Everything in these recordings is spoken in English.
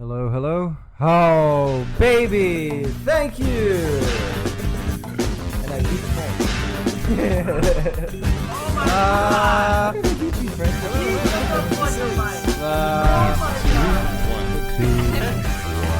Hello, hello. Oh, baby! Thank you! And I beat Frank. Oh my god! I beat you, Frank.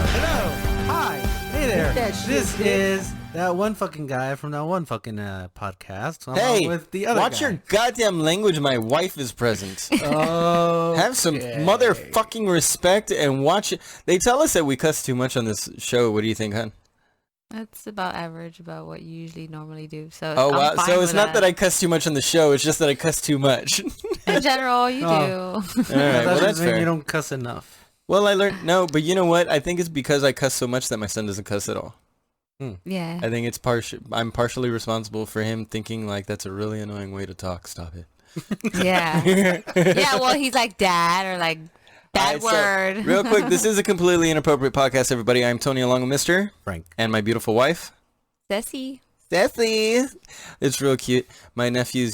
Hello! Hi! Hey there! This is that one fucking guy from that one fucking podcast. Hey, with the other watch guy. your goddamn language. My wife is present. Oh, Have some motherfucking respect and watch it. They tell us that we cuss too much on this show. What do you think, hon? That's about average, about what you usually normally do. So Oh, I'm wow. fine So with it's not that I cuss too much on the show. It's just that I cuss too much. In general, you All do. right, well, that's fair. You don't cuss enough. Well, I learned no, but you know what? I think it's because I cuss so much that my son doesn't cuss at all. Yeah. I think it's I'm partially responsible for him thinking like that's a really annoying way to talk. Stop it. Yeah. Yeah, well, he's like dad or like bad All right, word. so, real quick, this is a completely inappropriate podcast, everybody. I'm Tony along with Mr. Frank. And my beautiful wife. Ceci. Cecilee. It's real cute. My nephew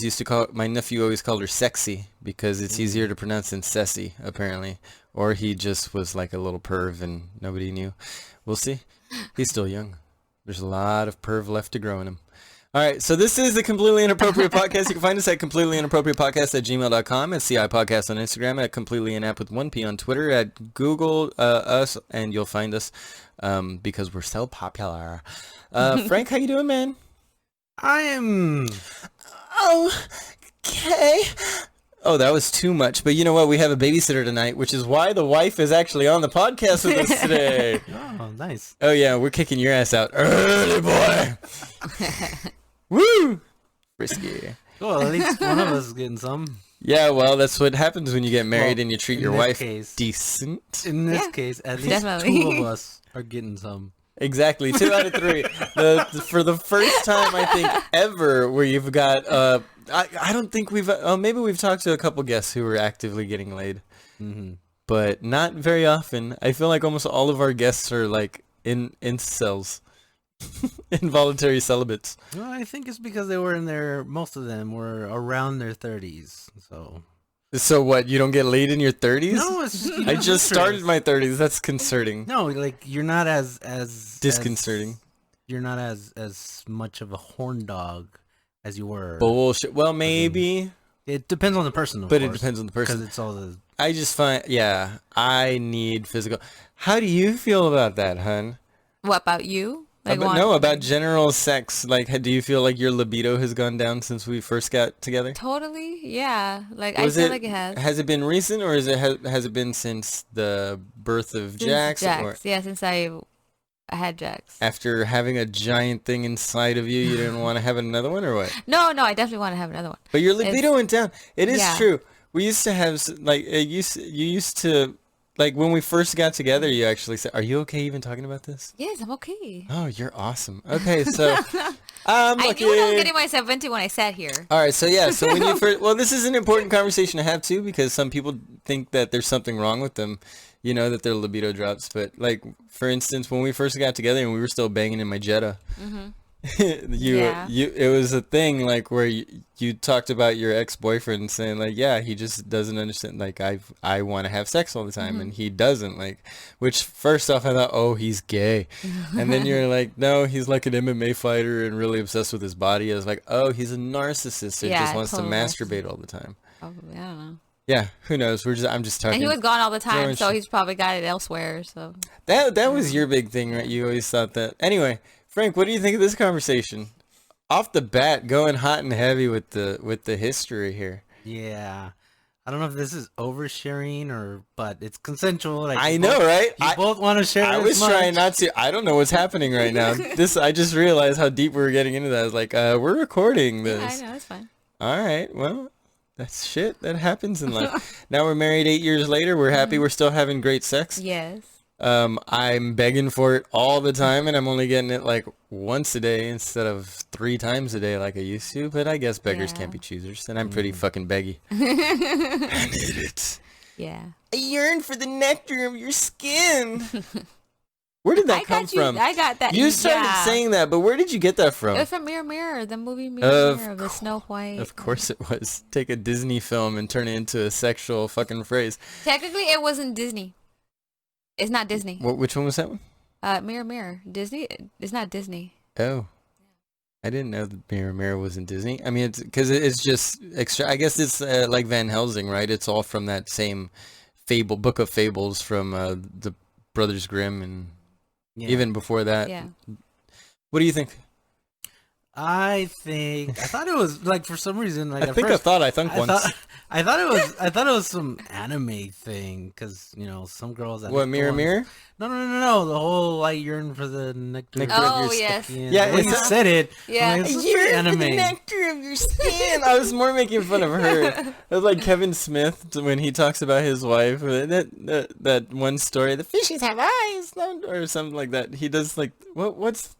always called her Sexy because it's easier to pronounce than Ceci, apparently. Or he just was like a little perv and nobody knew. We'll see. He's still young. There's a lot of perv left to grow in him. All right, so this is the Completely Inappropriate Podcast. You can find us at completelyinappropriatepodcast@gmail.com, at CI Podcast on Instagram, at completelyinap with 1P on Twitter, at Google us, and you'll find us because we're so popular. Frank, how you doing, man? I am... Okay. Oh, that was too much. But you know what? We have a babysitter tonight, which is why the wife is actually on the podcast with us today. Oh, nice. Oh, yeah. We're kicking your ass out early, boy. Woo! Frisky. Well, at least one of us is getting some. Yeah, well, that's what happens when you get married and you treat your wife decent. In this Yeah, case, at least definitely. 2 of us are getting some. Exactly. 2 out of 3. For the first time, I think, ever, where you've got... I don't think we've... maybe we've talked to a couple guests who were actively getting laid. Mm-hmm. But not very often. I feel like almost all of our guests are like incels. Involuntary celibates. Well, I think it's because they were in their... Most of them were around their 30s, so... So what? You don't get laid in your 30s? No, it's just... I just started my 30s. That's concerning. No, like, you're not as Disconcerting. You're not as much of a horn dog as you were. Bullshit. Well, maybe. It depends on the person, of But course, it depends on the person. because it's all the... I just find... Yeah. I need physical... How do you feel about that, hun? What about you? Like About general sex. Like, do you feel like your libido has gone down since we first got together? Totally. Yeah. Like, I feel like it has. Has it been recent, or has it been since the birth of Jax? Or Yeah, since I had Jax. after having a giant thing inside of you, you didn't want to have another one, or what? No, I definitely want to have another one. But your libido went down. It is Yeah. true. We used to have you used to. Like, when we first got together, you actually said, "Are you okay even talking about this?" Yes, I'm okay. Oh, you're awesome. Okay, so I knew what I was getting myself into when I sat here. All right, so yeah, so when you first, well, this is an important conversation to have too, because some people think that there's something wrong with them, you know, that their libido drops. But like, for instance, when we first got together and we were still banging in my Jetta, it was a thing like where you talked about your ex-boyfriend saying like, yeah, he just doesn't understand. Like, I want to have sex all the time, and he doesn't. Like, which first off I thought, oh, he's gay, and then you're like, no, he's like an MMA fighter and really obsessed with his body. I was like, oh, he's a narcissist who just wants to masturbate all the time. Probably, I don't know. Yeah, who knows? I'm just talking. And he was gone all the time, George. so he's probably got it elsewhere. So That was your big thing, right? You always thought that. Anyway, Frank, what do you think of this conversation? Off the bat, going hot and heavy with the history here. Yeah. I don't know if this is oversharing but it's consensual. Like, I know, right? You both want to share. I was trying not to. I don't know what's happening right now. I just realized how deep we were getting into that. I was like, we're recording this. I know, it's fine. All right, well, that's shit. That happens in life. Now we're married 8 years later. We're happy. We're still having great sex. Yes. I'm begging for it all the time, and I'm only getting it like once a day instead of 3 times a day like I used to. But I guess beggars can't be choosers, and I'm pretty fucking beggy. I need it. Yeah. I yearn for the nectar of your skin. Where did that come from? I got that. You started saying that, but where did you get that from? It was from Mirror Mirror, the movie Mirror Mirror of the Snow White. Of course it was. Take a Disney film and turn it into a sexual fucking phrase. Technically, it wasn't Disney. It's not Disney. Which one was that one? Mirror Mirror. Disney? It's not Disney. Oh. I didn't know that Mirror Mirror was in Disney. I mean, it's because it's just extra. I guess it's like Van Helsing, right? It's all from that same book of fables from the Brothers Grimm, and even before that. Yeah. What do you think? I thought it was like, for some reason, like I thought once. I thought it was some anime thing, because some girls that What, Mirror Mirror? No, the whole like yearn for the nectar of Oh, your yes. skin. Yeah, When you said it, Yeah. I'm like, this is very anime. the nectar of your skin. I was more making fun of her. It was like Kevin Smith when he talks about his wife. That one story, the fishes have eyes, or something like that. He does like what's.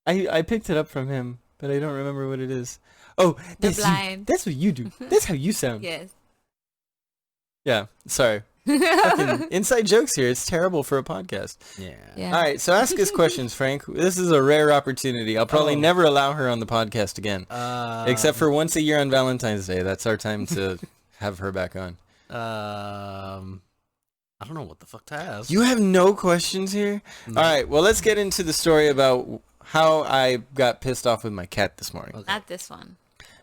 I picked it up from him, but I don't remember what it is. Oh, that's blind. That's what you do. That's how you sound. Yes. Yeah. Sorry. Fucking inside jokes here. It's terrible for a podcast. Yeah. All right, so ask us questions, Frank. This is a rare opportunity. I'll probably never allow her on the podcast again, except for once a year on Valentine's Day. That's our time to have her back on. I don't know what the fuck to ask. You have no questions here? No. All right, well, let's get into the story about how I got pissed off with my cat this morning. Okay. Not this one.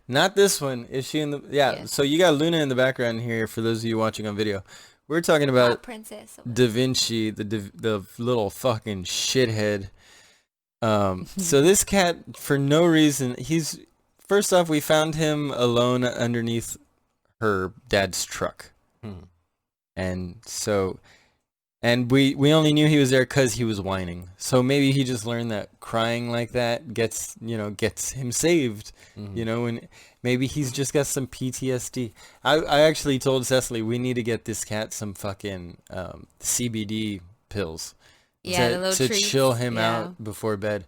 Not this one. Is she in the... Yeah, so you got Luna in the background here for those of you watching on video. We're talking about Princess Da Vinci, the little fucking shithead. So this cat, for no reason, first off, we found him alone underneath her dad's truck. And so, we only knew he was there because he was whining. So maybe he just learned that crying like that gets him saved, and maybe he's just got some PTSD. I actually told Cecilee we need to get this cat some fucking CBD pills to chill him out before bed.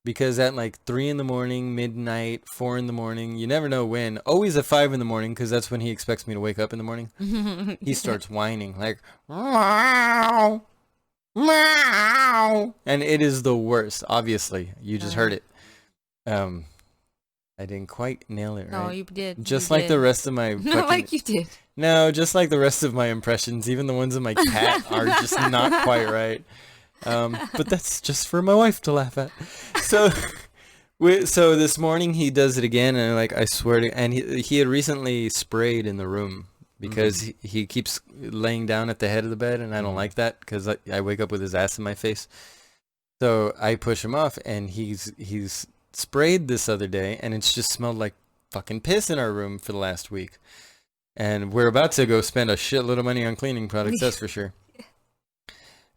Because at like 3 a.m, midnight, 4 a.m, you never know when. Always at 5 a.m, because that's when he expects me to wake up in the morning. He starts whining like, meow, meow, and it is the worst. Obviously, you just heard it. I didn't quite nail it, right? No, you did. Just like the rest of my. Not like you did. No, just like the rest of my impressions. Even the ones of my cat are just not quite right. But that's just for my wife to laugh at. So, so this morning he does it again, and I swear to, and he had recently sprayed in the room because he keeps laying down at the head of the bed, and I don't like that because I wake up with his ass in my face. So I push him off, and he's sprayed this other day, and it's just smelled like fucking piss in our room for the last week. And we're about to go spend a shitload of money on cleaning products, that's for sure.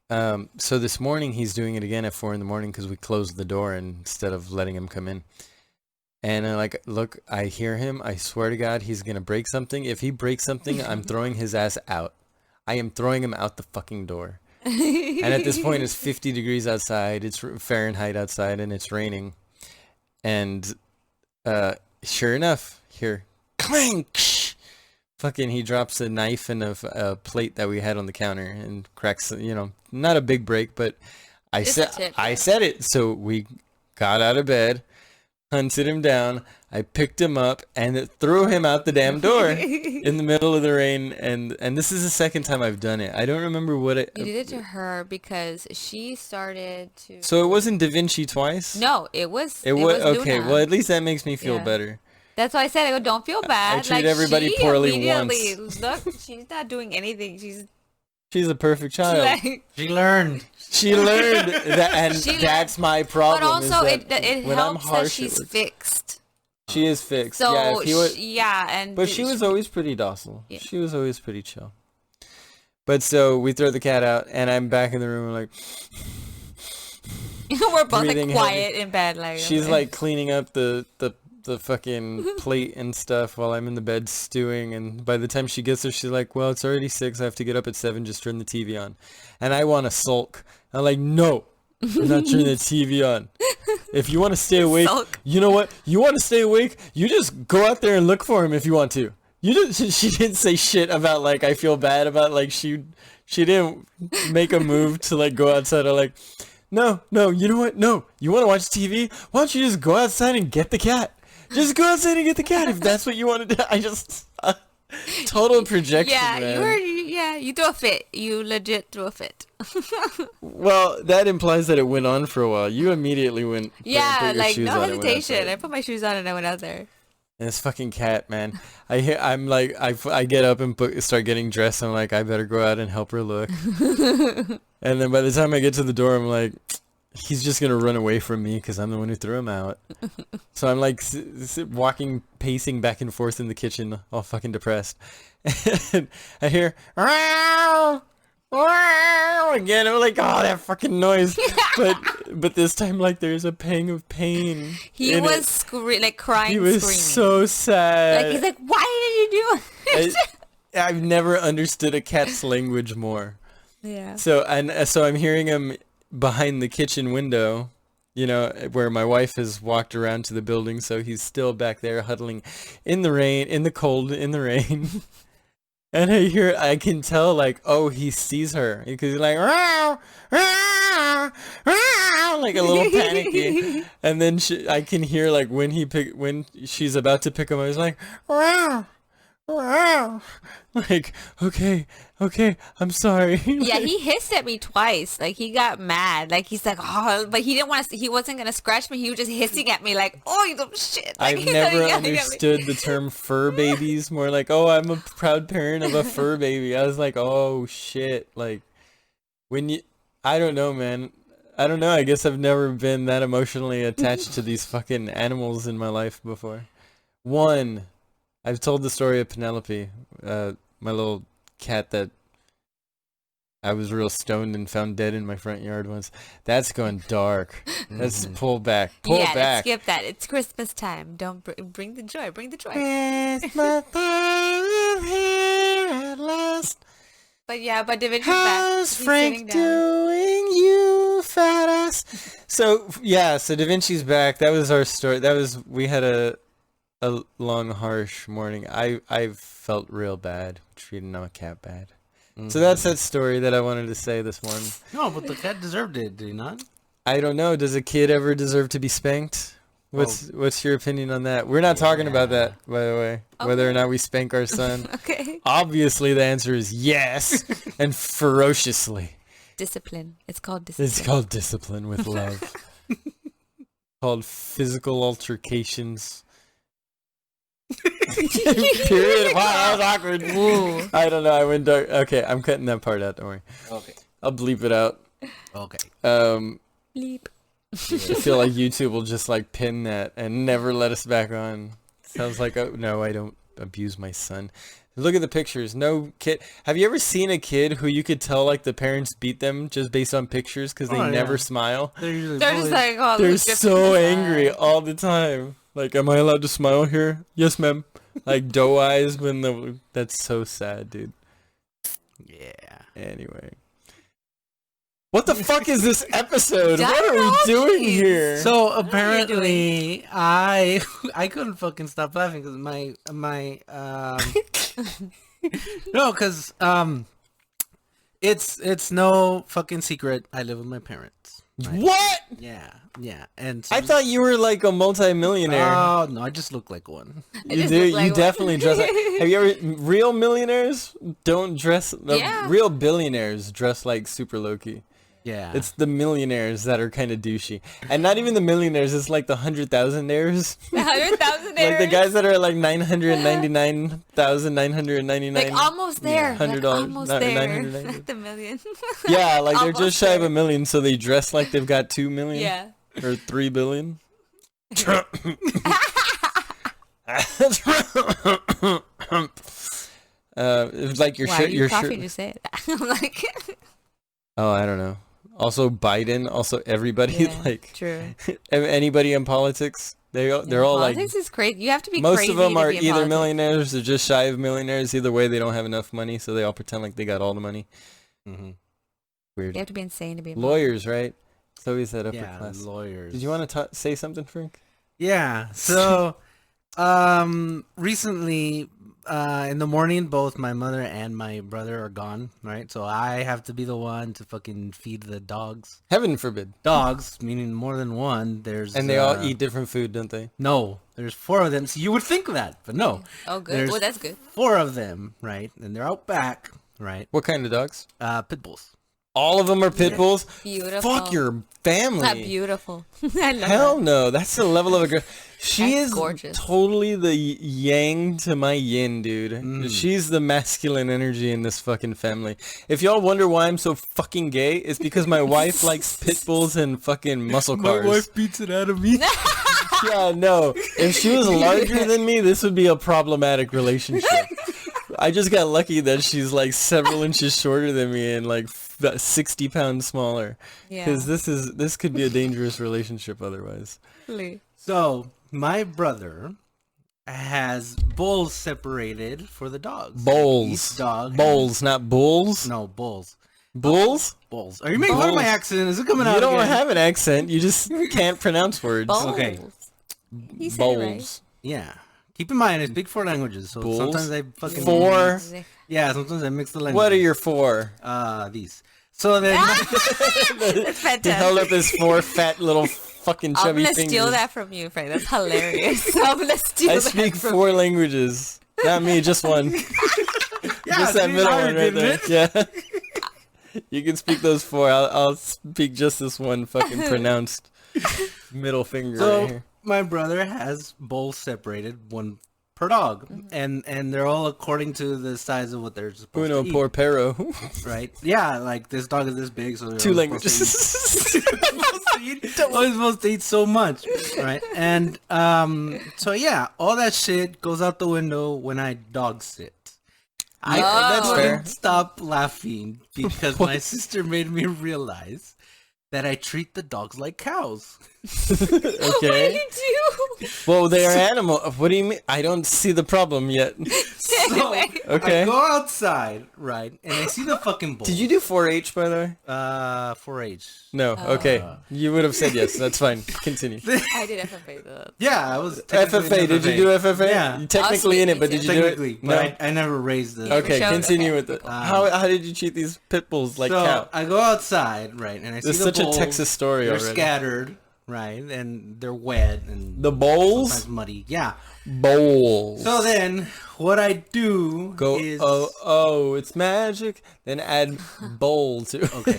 So this morning he's doing it again at 4 a.m. because we closed the door instead of letting him come in. And look, I hear him. I swear to God, he's going to break something. If he breaks something, I'm throwing his ass out. I am throwing him out the fucking door. And at this point, it's 50 degrees outside. It's Fahrenheit outside, and it's raining. And sure enough, here, clank! Fucking, he drops a knife and a plate that we had on the counter and cracks, not a big break, but I said it. So we got out of bed, hunted him down. I picked him up and threw him out the damn door in the middle of the rain. And this is the second time I've done it. I don't remember what it... You did it to her because she started to... So it wasn't Da Vinci twice? No, it was okay, Luna. well, at least that makes me feel better. That's why I said, I go, don't feel bad. I treat everybody poorly once. Look, she's not doing anything. She's a perfect child. She learned. She learned that, and that's my problem. But also, it helps that she's fixed. She is fixed. So, yeah, but she was always pretty docile. Yeah. She was always pretty chill. But so we throw the cat out, and I'm back in the room, like... We're both quiet in bed. She's cleaning up the fucking plate and stuff while I'm in the bed stewing, and by the time she gets there, she's like, well, it's already 6, I have to get up at 7, just turn the TV on. And I want to sulk. I'm like, no, we're not turning the TV on. If you want to stay awake, you know what? You want to stay awake, you just go out there and look for him if you want to. She didn't say shit about, I feel bad about, she didn't make a move to, go outside. I'm like, no, you know what? No, you want to watch TV? Why don't you just go outside and get the cat? Just go outside and get the cat if that's what you want to do. Total projection, Yeah, man. you threw a fit. You legit threw a fit. Well, that implies that it went on for a while. You immediately went. Put Yeah, your like shoes no on and went hesitation. outside. I put my shoes on and I went out there. And this fucking cat, man. I'm like, I get up and start getting dressed. I'm like, I better go out and help her look. And then by the time I get to the door, I'm like, he's just gonna run away from me because I'm the one who threw him out. So I'm like walking, pacing back and forth in the kitchen, all fucking depressed. And I hear, "Meow, meow," again. I'm like, oh, that fucking noise. But this time, like, there's a pang of pain. He in was it. like crying, He was screaming. so sad. Like he's like, why did you do it? I've never understood a cat's language more. Yeah. So I'm hearing him behind the kitchen window, where my wife has walked around to the building. So he's still back there huddling in the rain, in the cold, in the rain. And I can tell, like, oh, he sees her because he's like, "Row, row, row," like a little panicky. And then I can hear, like, when she's about to pick him up, he's like, "Row, row," like, okay, I'm sorry. Yeah, he hissed at me twice. Like he got mad. Like he's like, oh, but he didn't want to. He wasn't gonna scratch me. He was just hissing at me, like, oh, you little shit. Like, I've he's never like, yelling at me. understood the term fur babies. More like, oh, I'm a proud parent of a fur baby. I was like, oh shit. Like, I don't know, man. I don't know. I guess I've never been that emotionally attached to these fucking animals in my life before. I've told the story of Penelope, my little cat that I was real stoned and found dead in my front yard once. That's going dark. Let's pull back. Pull Let's back. skip that. It's Christmas time. Don't bring the joy. Bring the joy. Christmas time is here at last. But Da Vinci's back. How's He's Frank sitting down. doing, you fat ass? So Da Vinci's back. That was our story. We had a long, harsh morning. I felt real bad treating our cat bad. So that's that story that I wanted to say this morning. No, but the cat deserved it, did he not? I don't know. Does a kid ever deserve to be spanked? What's your opinion on that? We're not talking about that, by the way. Whether or not we spank our son. Okay. Obviously, the answer is yes, and ferociously. Discipline. It's called discipline. It's called discipline with love. Called physical altercations. Period. Wow, that was awkward. Ooh. I don't know. I went dark. Okay, I'm cutting that part out. Don't worry. Okay. I'll bleep it out. Okay. Bleep. I feel like YouTube will just like pin that and never let us back on. Sounds like, oh no, I don't abuse my son. Look at the pictures. No kid. Have you ever seen a kid who you could tell like the parents beat them just based on pictures because they never smile? They're They're just like, oh, They're look, just so inside. angry all the time. Like, am I allowed to smile here? Yes, ma'am. Like doe eyes that's so sad, dude. Yeah. Anyway. What the fuck is this episode? I What are don't know, we doing jeez. here? So are you apparently, I couldn't fucking stop laughing because my no, because it's no fucking secret. I live with my parents. Right? What? Yeah, and so, I thought you were like a multi-millionaire. oh no, I just look like one. I You just do. look like You one. definitely dress. Have you ever? Real millionaires don't dress. Yeah. Real billionaires dress like super low-key. Yeah, It's the millionaires that are kind of douchey, and not even the millionaires. It's like the 100,000aires. 100,000 Like the guys that are like 999,999. Like almost there. $100, Like almost there. 990. Not the million. Yeah, like they're Almost just shy of there. $1 million, so they dress like they've got 2 million. Yeah. Or 3 billion. It's like your Why shirt. are you Your coughing shirt. to say it? I'm like, Oh, I don't know. Also, Biden. Also, everybody. yeah, Like true. anybody in politics. They're all like. Politics is crazy. You have to be Most crazy of them to are be in either politics. millionaires or just shy of millionaires. Either way, they don't have enough money, so they all pretend like they got all the money. mm-hmm. Weird. You have to be insane to be in Lawyers, right? So he's that upper Yeah, class. lawyers. Did you want to say something, Frank? Yeah. So, recently, in the morning, both my mother and my brother are gone, right? So I have to be the one to fucking feed the dogs. Heaven forbid. Dogs, meaning more than one. There's And they all eat different food, don't they? No, there's 4 of them. So you would think that, but no. Oh, good. There's Well, that's good. 4 of them, right? And they're out back, right? What kind of dogs? Pit bulls. All of them are pit bulls? Beautiful. Fuck your family. Not beautiful. I love Hell that. no. That's the level of aggression. She That's is gorgeous. totally the yang to my yin, dude. She's the masculine energy in this fucking family. If y'all wonder why I'm so fucking gay, it's because my wife likes pit bulls and fucking muscle cars. beats it out of me. Yeah, no. If she was larger than me, this would be a problematic relationship. I just got lucky that she's like several inches shorter than me and like 60 pounds smaller. Yeah. Because this could be a dangerous relationship otherwise. Really. So my brother has bulls separated for the dogs. Bowls. Each dog. Bowls, not bulls. No, bulls. Bulls? Bulls. Are you making fun of my Bulls. accent? Is it coming out You don't again? have an accent. You just can't pronounce words. Bowls. Okay. He said it right. Bowls. Yeah. Keep in mind, I speak 4 languages, so Bulls? sometimes I fucking... 4? Yeah, sometimes I mix the languages. What are your 4? These. So then... That's He held fantastic. up his 4 fat little fucking I'm chubby gonna fingers. steal that from you, Frank. That's hilarious. I'm gonna steal I that speak from 4 languages. Not me, just one. yeah, Just that see, middle I one right didn't there. it. Yeah. You can speak those 4. I'll speak just this one fucking pronounced middle finger So right here. my brother has bulls separated, 1 per dog, and they're all according to the size of what they're supposed Uno to eat, por perro. right? Yeah, like this dog is this big, so they're 2 all languages. Only supposed to eat so much, right? And so yeah, all that shit goes out the window when I dog sit. I That's fair. couldn't stop laughing because my sister made me realize that I treat the dogs like cows. Okay. you do. Well, they are animal. What do you mean? I don't see the problem yet. So Okay. I go outside, right, and I see the fucking bull. Did you do 4-H, by the way? 4-H? No. Okay. You would have said yes. That's fine. Continue. I did FFA though. Yeah, I was technically FFA. in Did you do FFA? Yeah. You're technically in it, but did you do Technically, it? but I never raised the. Okay, Show- continue okay. with it. How did you treat these pit bulls like so cow? I go outside, right, and I see This is the such a bulls. Texas story They're already. scattered, right, and they're wet and The bowls? sometimes muddy. Yeah. Bowls. So then, what I do Go, is it's magic. Then add bowl to okay.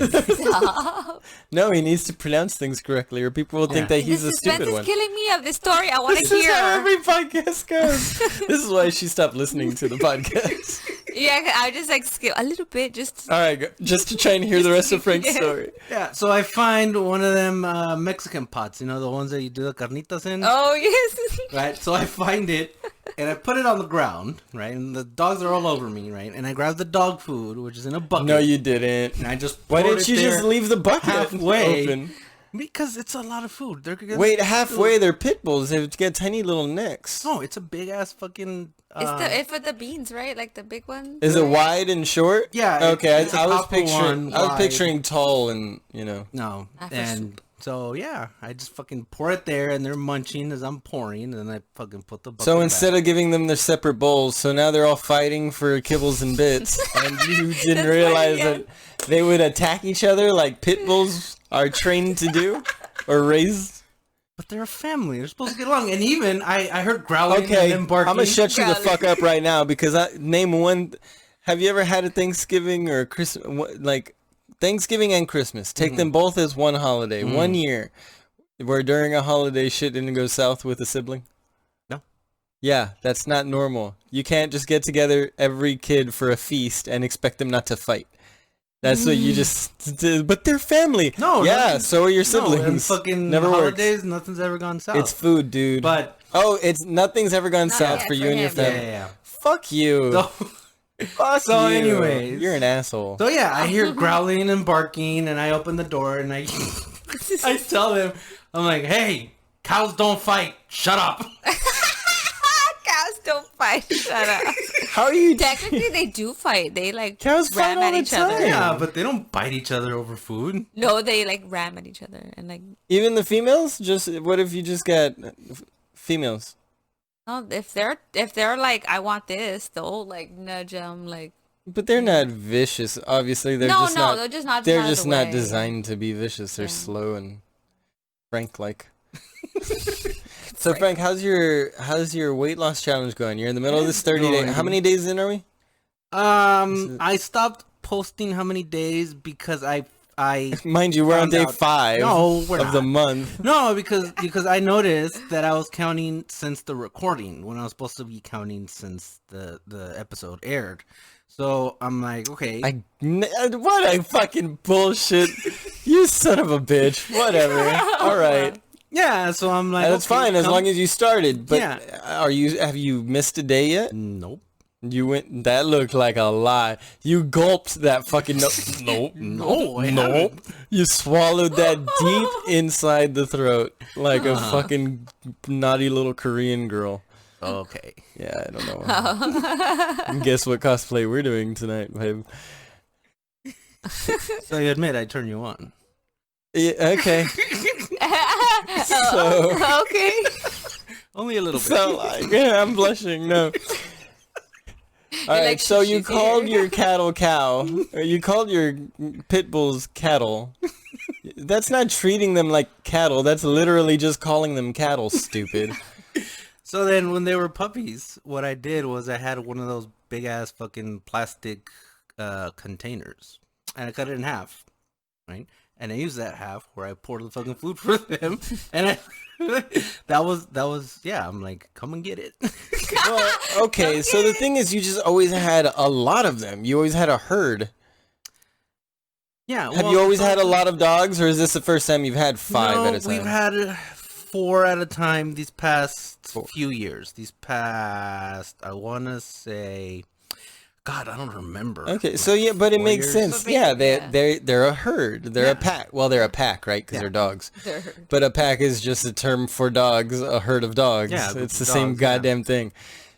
No, he needs to pronounce things correctly or people will think that he's the a suspense stupid is one. killing me of this story. I want This to is hear. how every podcast goes. This is why she stopped listening to the podcast. Yeah, I just like skip a little bit. Just All right, just to try and hear the rest of Frank's story. Yeah, so I find one of them Mexican pots, you know, the ones that you do the carnitas in, oh yes. right? So I find it, and I put it on the ground, right? And the dogs are all over me, right? And I grab the dog food, which is in a bucket. No, you didn't. And I just Why poured didn't it you just there leave the bucket halfway? open? Because it's a lot of food. They're gonna Wait, halfway they're pit bulls. They got tiny little necks. No, it's a big ass fucking. It's for the beans, right? Like the big one. Is it wide and short? Yeah, Okay, it's a I was copper picturing. one, I was wide. picturing tall and No, for and so yeah, I just fucking pour it there, and they're munching as I'm pouring, and then I fucking put the bucket. So instead of giving them their separate bowls, so now they're all fighting for kibbles and bits, and you didn't That's realize funny, that they would attack each other like pit bulls are trained to do, or raised. but they're a family. They're supposed to get along, and even I heard growling Okay, and I'm them barking. gonna shut you the Growling. fuck up right now because name one. Have you ever had a Thanksgiving or Christmas, like Thanksgiving and Christmas? Take them both as one holiday, 1 year, where during a holiday shit didn't go south with a sibling. No. Yeah, that's not normal. You can't just get together every kid for a feast and expect them not to fight. That's what you just did. But they're family. No, yeah, nothing- so are your No, and siblings. fucking Never works. holidays, nothing's ever gone south. It's food, dude. but it's nothing's ever gone south yet for you for and your him. family. yeah. Fuck you. So, Fuck so you. anyways. You're an asshole. so yeah, I hear growling and barking, and I open the door, and I tell them, I'm like, hey, cows don't fight. Shut up. Cows don't fight. Shut up. How are you? Technically, they do fight. They like Cows fight ram all at the each other. time. Yeah, but they don't bite each other over food. No, they like ram at each other and like. Even the females? Just what if you just got females? No, if they're like, I want this, they'll like nudge them like. But they're not vicious. Obviously, they're No, just no, not. they're just not. They're out of just the not way. designed to be vicious. They're Yeah. slow and Frank-like. So Frank, how's your weight loss challenge going? You're in the middle of this 30 day. How many days in are we? I stopped posting how many days because I mind you, we're on day 5 of the month. No, because I noticed that I was counting since the recording when I was supposed to be counting since the episode aired. So I'm like, okay. What a fucking bullshit. You son of a bitch. Whatever. All right. Yeah, so I'm like, that's fine as long as you started. But yeah. Have you missed a day yet? Nope. You went. That looked like a lie. You gulped that fucking. Nope. No. You swallowed that deep inside the throat like a fucking naughty little Korean girl. Okay. Yeah, I don't know. Guess what cosplay we're doing tonight, babe? So you admit I turned you on. Yeah, okay. So okay. Only a little bit. So yeah, I'm blushing. No. All right, like, so you she's called here. your cattle cow, or you called your pit bulls cattle. That's not treating them like cattle. That's literally just calling them cattle, stupid. So then when they were puppies, what I did was I had one of those big ass fucking plastic containers and I cut it in half, right? And I used that half where I poured the fucking food for them, and that was yeah. I'm like, come and get it. Well, okay, so the thing is, you just always had a lot of them. You always had a herd. Yeah. Have you always had a lot of dogs, or is this the first time you've had 5 at a time? We've had 4 at a time these past few years. These past, I want to say, God, I don't remember. Okay, so yeah, but it makes years? sense. Yeah, they're a herd. They're a pack. Well, they're a pack, right? Because they're dogs. But a pack is just a term for dogs. A herd of dogs. Yeah, it's the same goddamn thing.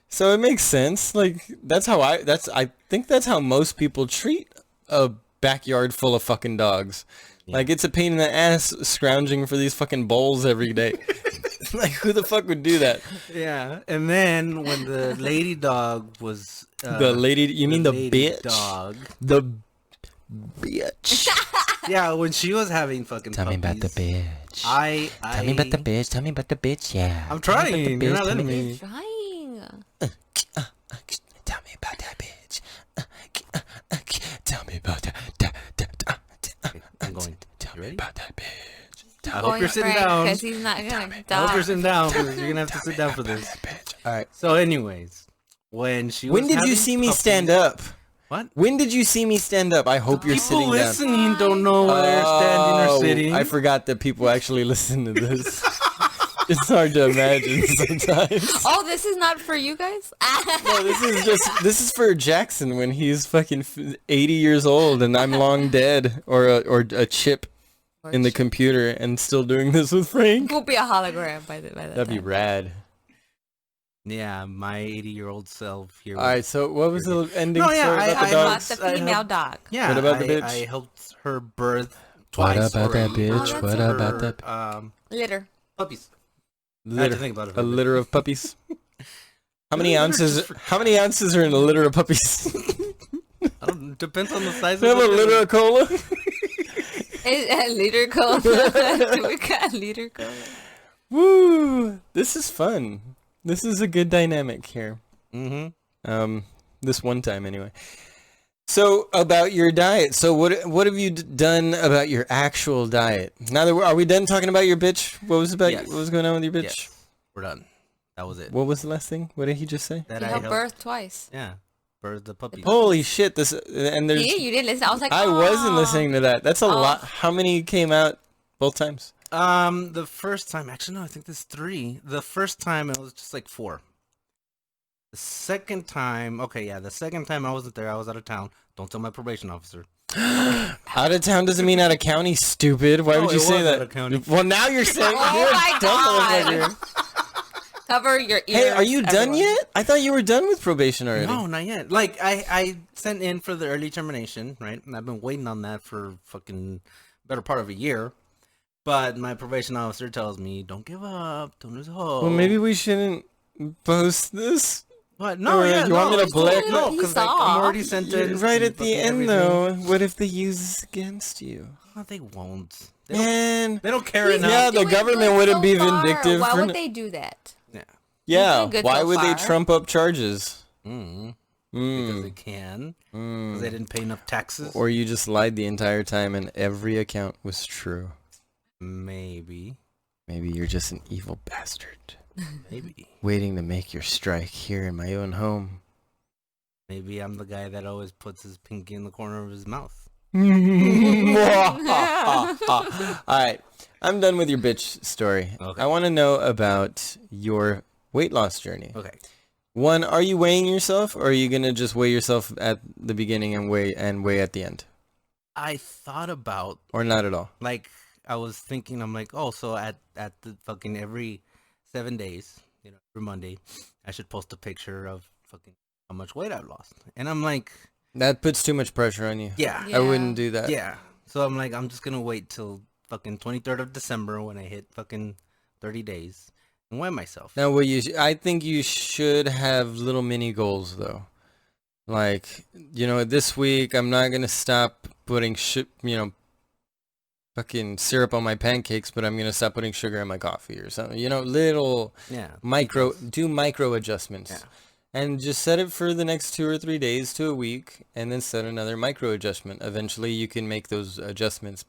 So it makes sense. Like I think that's how most people treat a backyard full of fucking dogs. Yeah. Like, it's a pain in the ass scrounging for these fucking bowls every day. Like, who the fuck would do that? Yeah, and then when the lady dog was the lady, you mean the bitch dog? The bitch. Yeah, when she was having fucking Tell puppies, me about the bitch. Tell me about the bitch. Tell me about the bitch. Yeah. I'm trying. You're not letting me. Trying. Tell me about that bitch. Tell me about that. I'm going. Tell me about that bitch. I hope you're sitting down. Because he's not gonna I hope you're sitting down because you're gonna have to sit down for this. All right. So, anyways, when did you see me stand up? What? When did you see me stand up? I hope you're sitting down. People listening don't know whether you're standing or sitting. I forgot that people actually listen to this. It's hard to imagine sometimes. Oh, this is not for you guys? No, this is for Jackson when he's fucking 80 years old and I'm long dead, or a chip in the computer and still doing this with Frank. We'll be a hologram by that That'd be rad. Yeah, my 80-year-old self here. All right, so what was the ending story about the I dogs? the female dog. Yeah, what about the bitch? I helped her birth twice. What about that already. bitch? What about that? Litter. Puppies. I had to think about it. A litter of puppies. How many ounces? How many ounces are in a litter of puppies? Depends on the size. We have a litter of cola. A liter cola. We got a liter cola. Woo! This is fun. This is a good dynamic here. Mm-hmm. This one time anyway. So about your diet. So what have you done about your actual diet? Now that are we done talking about your bitch? What was what was going on with your bitch? Yes. We're done. That was it. What was the last thing? What did he just say? That You I helped helped birth twice. Yeah, birth the puppies. Holy shit! This and there's. Yeah, you didn't listen. I was like, I wasn't listening to that. That's a Oh. lot. How many came out both times? The first time, actually no, I think there's 3. The first time it was just like 4. The second time, the second time I wasn't there. I was out of town. Don't tell my probation officer. Out of town doesn't mean out of county, stupid. Why would you say that? Out of county. Well, now you're saying Oh you're my a dumb God. motherfucker. cover your ears. Hey, are you done everyone. yet? I thought you were done with probation already. No, not yet. Like I sent in for the early termination, right? And I've been waiting on that for fucking better part of a year. But my probation officer tells me, "Don't give up. Don't lose hope." Well, maybe we shouldn't post this. What? No, Or yeah, you want me to it's cool. black- No, because like, I'm already sent in. Right at the fucking end, everything. though, what if they use this against you? Oh, they won't. Man. They don't care He's enough. Yeah, the doing government good wouldn't so be far. vindictive Why for would n- they do that? Yeah. Yeah, doing good why so would they far. trump up charges? Because Mm. they can. Because they didn't pay enough taxes. Or you just lied the entire time and every account was true. Maybe. Maybe you're just an evil bastard. Maybe. Waiting to make your strike here in my own home. Maybe I'm the guy that always puts his pinky in the corner of his mouth. Alright, I'm done with your bitch story. Okay. I want to know about your weight loss journey. Okay. One, are you weighing yourself, or are you going to just weigh yourself at the beginning and weigh at the end? I thought about, Or not at all? like, I was thinking, I'm like, oh, so at the fucking every 7 days, every Monday, I should post a picture of fucking how much weight I've lost. And I'm like, That puts too much pressure on you. yeah. I wouldn't do that. Yeah. So I'm like, I'm just going to wait till fucking 23rd of December when I hit fucking 30 days and weigh myself. Now, I think you should have little mini goals, though. Like, this week I'm not going to stop putting fucking syrup on my pancakes, but I'm going to stop putting sugar in my coffee or something. Little Yeah. micro adjustments. Yeah. And just set it for the next 2 or 3 days to a week, and then set another micro adjustment. Eventually you can make those adjustments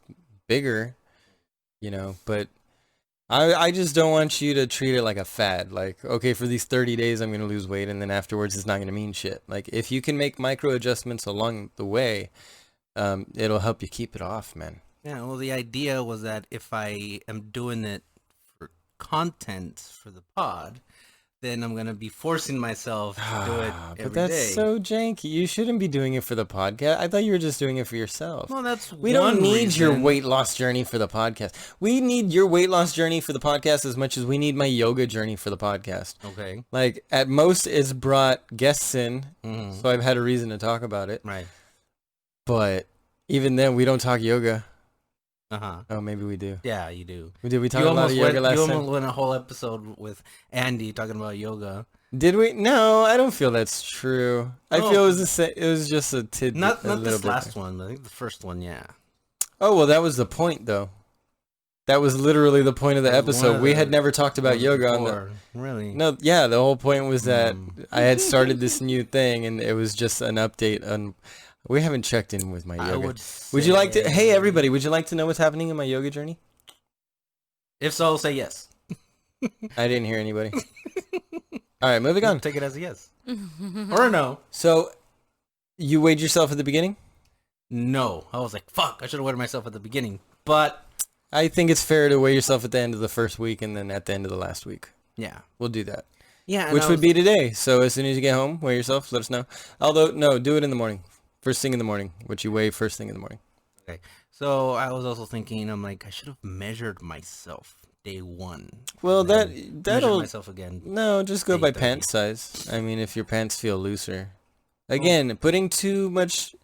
bigger, but I just don't want you to treat it like a fad. Like, okay, for these 30 days I'm going to lose weight, and then afterwards it's not going to mean shit. Like, if you can make micro adjustments along the way, it'll help you keep it off, man. Yeah, well, the idea was that if I am doing it for content for the pod, then I'm going to be forcing myself to do it every day. But that's so janky. You shouldn't be doing it for the podcast. I thought you were just doing it for yourself. Well, that's We don't need your reason. weight loss journey for the podcast. We need your weight loss journey for the podcast as much as we need my yoga journey for the podcast. Okay. Like, at most, it's brought guests in, so I've had a reason to talk about it. Right. But even then, we don't talk yoga. Uh-huh. Oh, maybe we do. Yeah, you do. Did we talk You a lot of yoga last you time? almost went a whole episode with Andy talking about yoga. Did we? No, I don't feel that's true. I No. feel it was just a tidbit. Not a little this bit. last one. I think the first one, yeah. Oh, well, that was the point, though. That was literally the point of the That was one episode. of We the had never talked about ones yoga on the... before. Really? No, yeah, the whole point was that I had started this new thing, and it was just an update on... We haven't checked in with my I yoga. would you like to... say- Hey, everybody, would you like to know what's happening in my yoga journey? If so, say yes. I didn't hear anybody. All right, moving on. Take it as a yes. Or a no. So, you weighed yourself at the beginning? No. I was like, fuck, I should have weighed myself at the beginning. But, I think it's fair to weigh yourself at the end of the first week and then at the end of the last week. yeah. We'll do that. Yeah. and Which I would was- be today. So as soon as you get home, weigh yourself, let us know. Although, no, do it in the morning. First thing in the morning, which you weigh first thing in the morning. Okay. So, I was also thinking, I'm like, I should have measured myself day one. Well, and then measured that'll... myself again. No, just go by 8:30. pant size. I mean, if your pants feel looser. Again, putting too much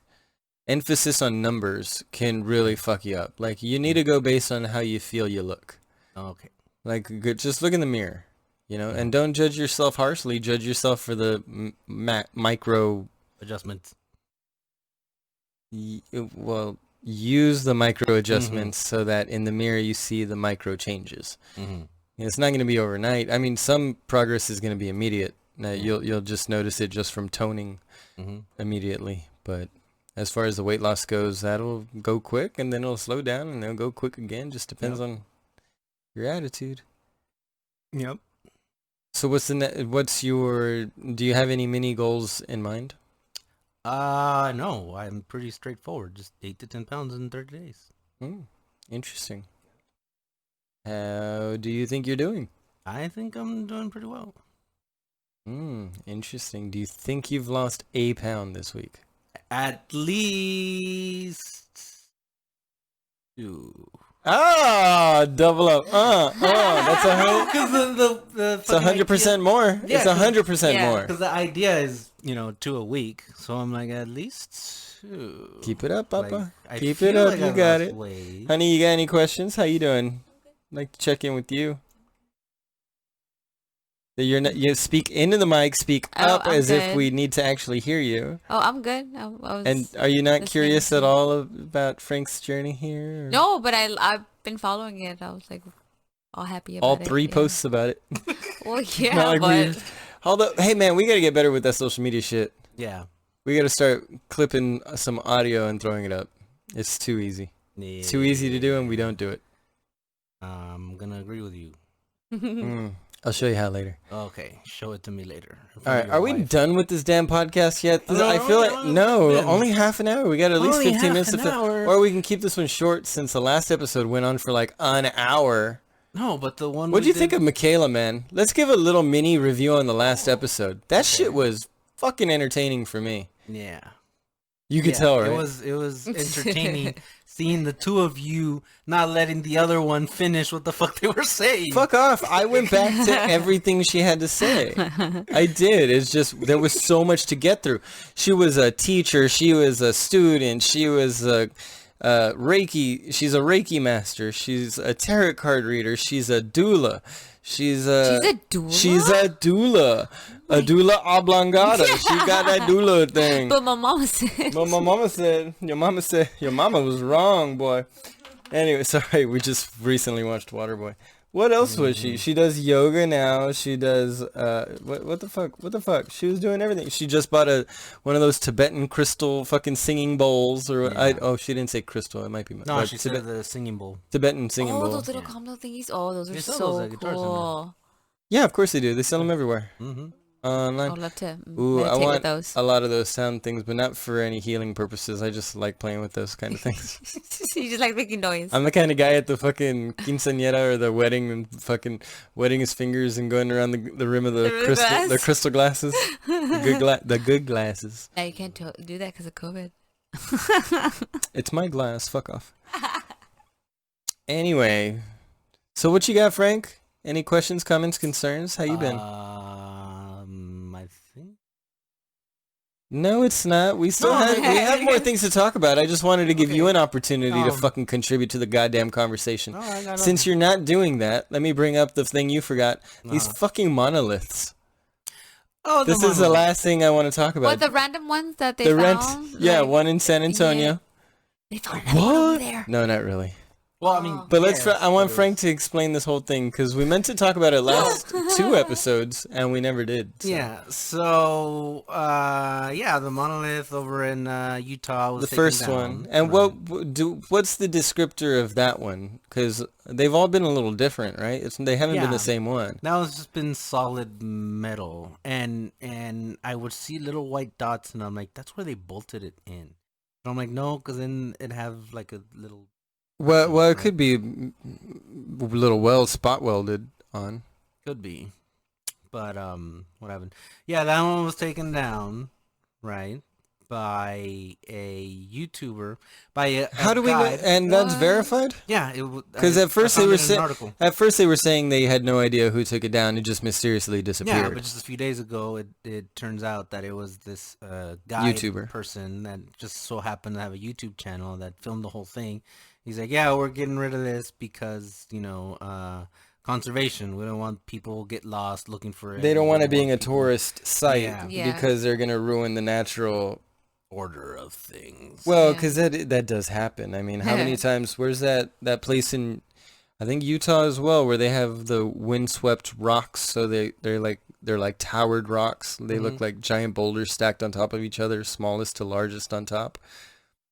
emphasis on numbers can really fuck you up. Like, you need to go based on how you feel you look. Okay. Like, just look in the mirror, and don't judge yourself harshly. Judge yourself for the micro... Adjustments. Well, use the micro adjustments so that in the mirror you see the micro changes. Mm-hmm. It's not going to be overnight. I mean, some progress is going to be immediate. Now, you'll just notice it just from toning immediately. But as far as the weight loss goes, that'll go quick, and then it'll slow down, and it'll go quick again. Just depends on your attitude. Yep. So do you have any mini goals in mind? No, I'm pretty straightforward. Just 8 to 10 pounds in 30 days. Interesting. How do you think you're doing? I think I'm doing pretty well. Interesting. Do you think you've lost a pound this week? At least 2. Double up. That's Because it's 100% more. Yeah, It's 100% more. Because the idea is, 2 a week. So I'm like, at least 2. Keep it up, Papa. I Keep feel it up. like You I got lost it. weight. Honey, you got any questions? How you doing? I'd like to check in with you. That you're not. You speak into the mic. Speak Oh, up I'm as if good. we need to actually hear you. Oh, I'm good. I was And are you not listening curious to- at all about Frank's journey here? Or No, but I've been following it. I was like all happy about all it. 3 yeah. posts about it. Well, Not yeah, like but we. Although, hey man, we gotta get better with that social media shit. Yeah. We gotta start clipping some audio and throwing it up. It's too easy. It's too easy to do, and we don't do it. I'm gonna agree with you. I'll show you how later. Okay, show it to me later. All right, are we done with this damn podcast yet? No, I feel like no, man. only half an hour. We got at least Only 15 half minutes to an fill. hour. Or we can keep this one short since the last episode went on for like an hour. No, but the one. What do you think of Michaela, man? Let's give a little mini review on the last episode. That shit was fucking entertaining for me. Yeah. You could tell, right? It was entertaining seeing the two of you not letting the other one finish what the fuck they were saying. Fuck off. I went back to everything she had to say. I did. It's just, there was so much to get through. She was a teacher. She was a student. She was a Reiki. She's a Reiki master. She's a tarot card reader. She's a doula. She's a doula? She's a doula. A doula oblongata. She got that doula thing. But my mama said. Well, my mama said your mama was wrong, boy. Anyway, sorry, we just recently watched Waterboy. What else was she? She does yoga now. She does what the fuck? She was doing everything. She just bought one of those Tibetan crystal fucking singing bowls, or she didn't say crystal. It might be No, she said the singing bowl. Tibetan singing bowl. Oh, those little combo thingies. Oh, those are They sell so those at Guitar Center. cool. Yeah, of course they do. They sell them everywhere. Mm-hmm. Online. I'd love to Ooh, I meditate want with those. a lot of those sound things, but not for any healing purposes. I just like playing with those kind of things. You just like making noise. I'm the kind of guy at the fucking quinceañera or the wedding and fucking wetting his fingers and going around the rim of the crystal glasses, the good glasses. Yeah, you can't do that because of COVID. It's my glass. Fuck off. Anyway, so what you got, Frank? Any questions, comments, concerns? How you been? I think. No, it's not. We still we have more things to talk about. I just wanted to give you an opportunity to fucking contribute to the goddamn conversation. No, I got Since you're not doing that, let me bring up the thing you forgot. These fucking monoliths. Oh, This is the last thing I want to talk about. What, the random ones that they found? Yeah, Like, one in San Antonio. They found another one over there. No, not really. Well, I mean, But yes, I want it Frank to explain this whole thing because we meant to talk about it last 2 episodes and we never did. So. Yeah. So, the monolith over in Utah was The taken first down, one. And right. what's the descriptor of that one? Because they've all been a little different, right? They haven't been the same one. That one's just been solid metal, and I would see little white dots, and I'm like, that's where they bolted it in. And I'm like, no, because then it'd have like a little. Well, it could be a little spot welded on. Could be, but what happened? Yeah, that one was taken down, right, by a YouTuber, by a How do we know? guy. And that's verified? Yeah, Because at first they were saying. at first they were saying they had no idea who took it down. It just mysteriously disappeared. Yeah, but just a few days ago, it turns out that it was this guy YouTuber person that just so happened to have a YouTube channel that filmed the whole thing. He's like, yeah, we're getting rid of this because, conservation. We don't want people get lost looking for it. They don't want it being a people- tourist site Yeah. because they're going to ruin the natural order of things. Well, Yeah. because that does happen. I mean, how many times? Where's that place in? I think Utah as well, where they have the windswept rocks. So they're like towered rocks. They look like giant boulders stacked on top of each other, smallest to largest on top.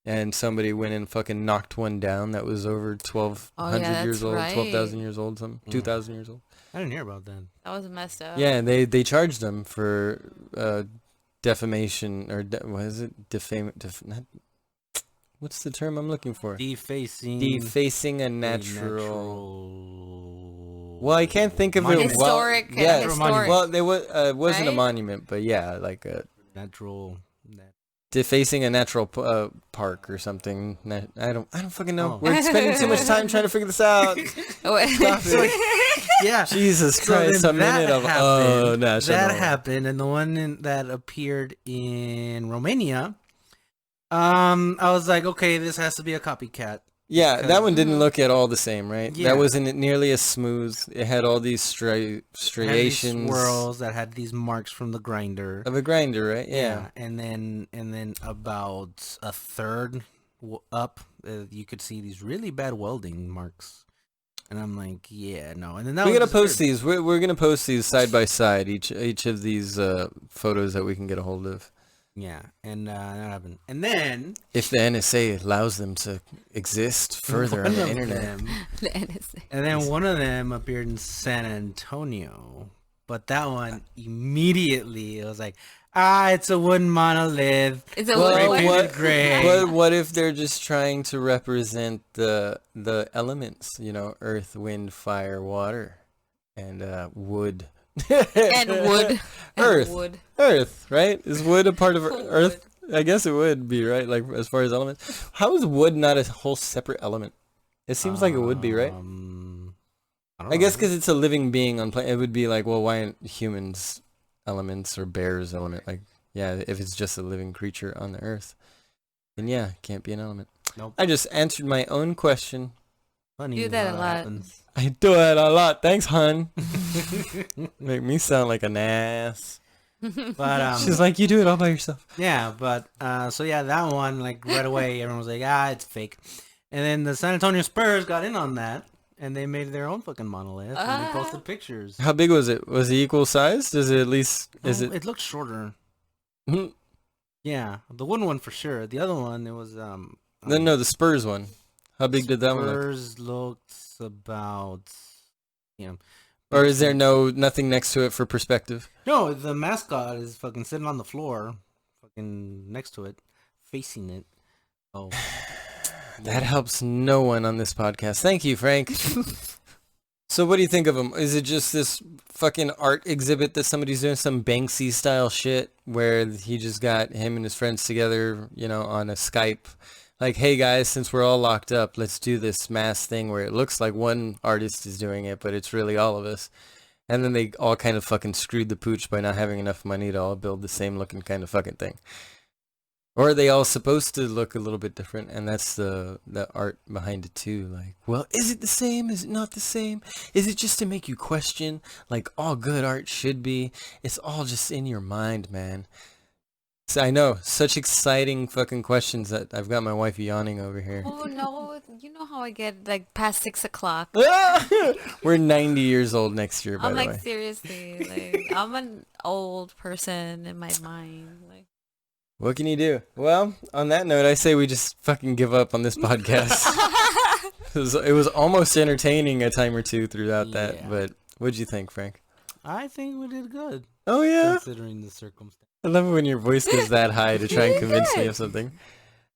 And somebody went and fucking knocked one down that was over 1,200 years old, 12,000 years old, something, 2,000 years old. I didn't hear about that. That was messed up. Yeah, and they charged them for defamation or what is it? What's the term I'm looking for? Defacing a natural. Well, I can't think of Monument. it. Well, Historic. yeah. Historic. Well, there wasn't a Right? monument, but yeah, like a Natural. defacing a natural park or something. I don't fucking know. Oh. We're spending too much time trying to figure this out. Stop it. Yeah. Jesus So Christ! then A minute of happened. national. That happened, and the one that appeared in Romania. I was like, okay, this has to be a copycat. Yeah, Because- that one didn't look at all the same, right? Yeah. That wasn't nearly as smooth. It had all these It had these striations swirls that had these marks from the grinder. of a grinder, right? Yeah. And then about a third up, you could see these really bad welding marks. And I'm like, yeah, no. And then that We're was gonna just post weird. these. We're gonna post these side by side. Each of these photos that we can get a hold of, Yeah, and that happened. And then if the NSA allows them to exist further on one the of internet. them- The NSA. and then one of them appeared in San Antonio. But that one immediately, it was like, it's a wooden monolith. It's a Well, wood Spray one. painted gray. But what if they're just trying to represent the elements? You know, earth, wind, fire, water, and wood. And wood. Earth. And wood. Earth, right? Is wood a part of Wood. Earth? I guess it would be, right? Like as far as elements. How is wood not a whole separate element? It seems like it would be, right? I don't I guess know. because it's a living being on planet. It would be like, well, why aren't humans elements or bears element? Like, yeah, if it's just a living creature on the Earth, then yeah, it can't be an element. Nope. I just answered my own question. Funny Do that how a lot. happens. I do it a lot. Thanks, hun. Make me sound like an ass. But She's like, you do it all by yourself. yeah, but so yeah, that one, like right away, everyone was like, it's fake. And then the San Antonio Spurs got in on that, and they made their own fucking monolith, and they posted pictures. How big was it? Was it equal size? Does it at least? Is No, it? It looked shorter. Hmm. Yeah, the wooden one for sure. The other one, it was No, the Spurs one. How big did that one look? Spurs looked about, Or is there nothing next to it for perspective? No, the mascot is fucking sitting on the floor, fucking next to it, facing it. Oh, That helps no one on this podcast. Thank you, Frank. So what do you think of him? Is it just this fucking art exhibit that somebody's doing, some Banksy style shit where he just got him and his friends together, on a Skype? Like, hey guys, since we're all locked up, let's do this mass thing where it looks like one artist is doing it, but it's really all of us. And then they all kind of fucking screwed the pooch by not having enough money to all build the same looking kind of fucking thing. Or are they all supposed to look a little bit different, and that's the art behind it too? Like, well, is it the same? Is it not the same? Is it just to make you question, like all good art should be? It's all just in your mind, man. So I know, such exciting fucking questions that I've got my wife yawning over here. Oh no, you know how I get like past 6 o'clock. We're 90 years old next year, by I'm the like way. seriously, like I'm an old person in my mind. Like What can you do? Well, on that note, I say we just fucking give up on this podcast. It was almost entertaining a time or two throughout that, Yeah. but what'd you think, Frank? I think we did good Oh yeah, considering the circumstance. I love it when your voice goes that high to try and convince me of something.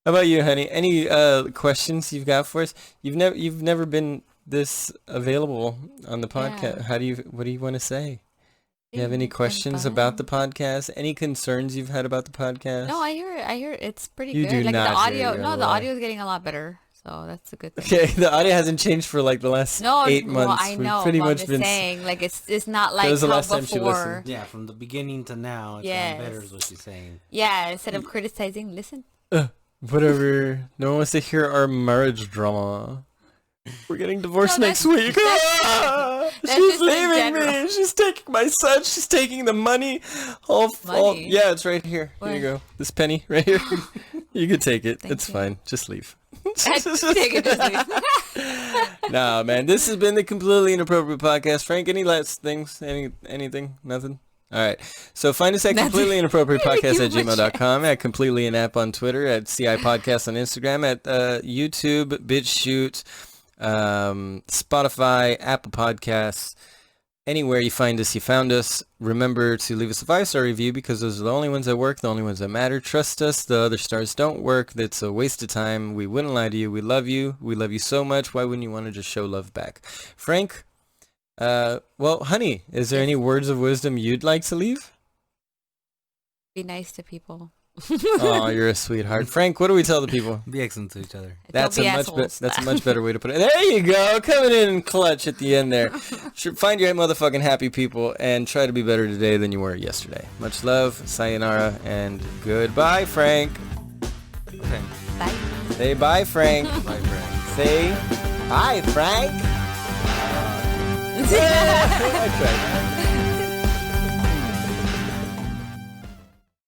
How about you, honey? Any questions you've got for us? You've never been this available on the podcast. Yeah. What do you want to say? Do you have any it's been questions about the fun. podcast? Any concerns you've had about the podcast? No, I hear it's pretty You good. do Like not the hear audio, your no, the lie. audio is getting a lot better. So that's a good thing. Okay, the audio hasn't changed for like the last No, 8 well, months. I We've know. pretty but much I'm just been. saying, like it's not like That was the how last time she before. listened. Yeah, from the beginning to now, it's Yes. gotten better is what she's saying. Yeah, instead of criticizing, listen. Whatever. No one wants to hear our marriage drama. We're getting divorced No, next that's- week. that's She's just in leaving me. general. She's taking my son. She's taking the money. All, Money? yeah, it's right here. Here you Where? go. This penny right here. You can take it. Thank It's you. fine. Just leave. Take it, just leave. Nah, man. This has been the Completely Inappropriate Podcast. Frank, any last things? Anything? Nothing? All right. So find us at Nothing. completelyinappropriatepodcast at You gmail.com, at Completely Inap on Twitter, at CI Podcast on Instagram, at YouTube, BitChute, Spotify, Apple Podcasts. Anywhere you find us, you found us. Remember to leave us a 5-star review because those are the only ones that work, the only ones that matter. Trust us, the other stars don't work. That's a waste of time. We wouldn't lie to you. We love you. We love you so much. Why wouldn't you want to just show love back? Frank, well, honey, is there any words of wisdom you'd like to leave? Be nice to people. Oh, you're a sweetheart. Frank, what do we tell the people? Be excellent to each other. That's Don't a be much assholes. that's a much better way to put it. There you go, coming in clutch at the end there. Find your motherfucking happy people and try to be better today than you were yesterday. Much love, sayonara, and goodbye, Frank. Okay. Bye. Say bye, Frank. Bye, friends. say, "Hi, Frank." I tried.